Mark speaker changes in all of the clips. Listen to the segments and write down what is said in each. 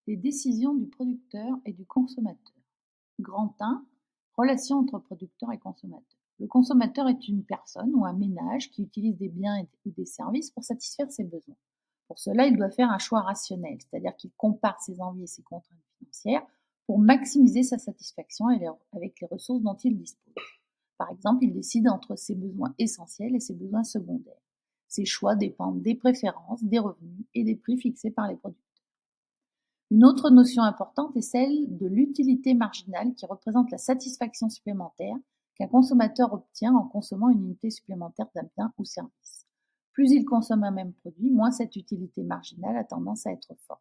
Speaker 1: Les décisions du producteur et du consommateur. Grand 1. Relation entre producteur et consommateur. Le consommateur est une personne ou un ménage qui utilise des biens ou des services pour satisfaire ses besoins. Pour cela, il doit faire un choix rationnel, c'est-à-dire qu'il compare ses envies et ses contraintes financières pour maximiser sa satisfaction avec les ressources dont il dispose. Par exemple, il décide entre ses besoins essentiels et ses besoins secondaires. Ces choix dépendent des préférences, des revenus et des prix fixés par les producteurs. Une autre notion importante est celle de l'utilité marginale qui représente la satisfaction supplémentaire qu'un consommateur obtient en consommant une unité supplémentaire d'un bien ou service. Plus il consomme un même produit, moins cette utilité marginale a tendance à être forte.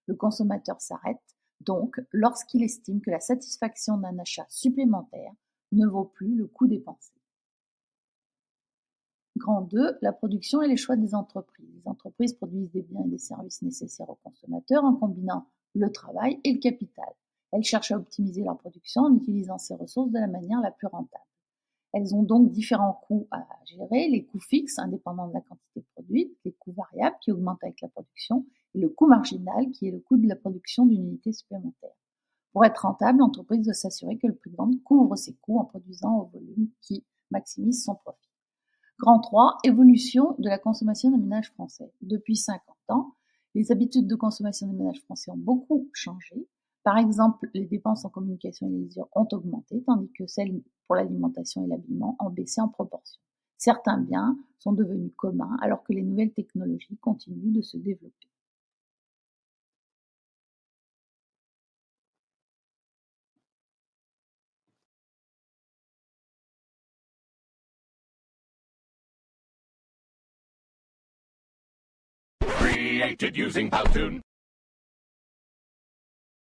Speaker 1: Le consommateur s'arrête donc lorsqu'il estime que la satisfaction d'un achat supplémentaire ne vaut plus le coût dépensé. Grand 2, la production et les choix des entreprises. Les entreprises produisent des biens et des services nécessaires aux consommateurs en combinant le travail et le capital. Elles cherchent à optimiser leur production en utilisant ces ressources de la manière la plus rentable. Elles ont donc différents coûts à gérer, les coûts fixes indépendants de la quantité produite, les coûts variables qui augmentent avec la production et le coût marginal qui est le coût de la production d'une unité supplémentaire. Pour être rentable, l'entreprise doit s'assurer que le prix de vente couvre ses coûts en produisant au volume qui maximise son profit. Grand 3, évolution de la consommation des ménages français. Depuis 50 ans, les habitudes de consommation des ménages français ont beaucoup changé. Par exemple, les dépenses en communication et loisirs ont augmenté, tandis que celles pour l'alimentation et l'habillement ont baissé en proportion. Certains biens sont devenus communs alors que les nouvelles technologies continuent de se développer.
Speaker 2: Created using Powtoon.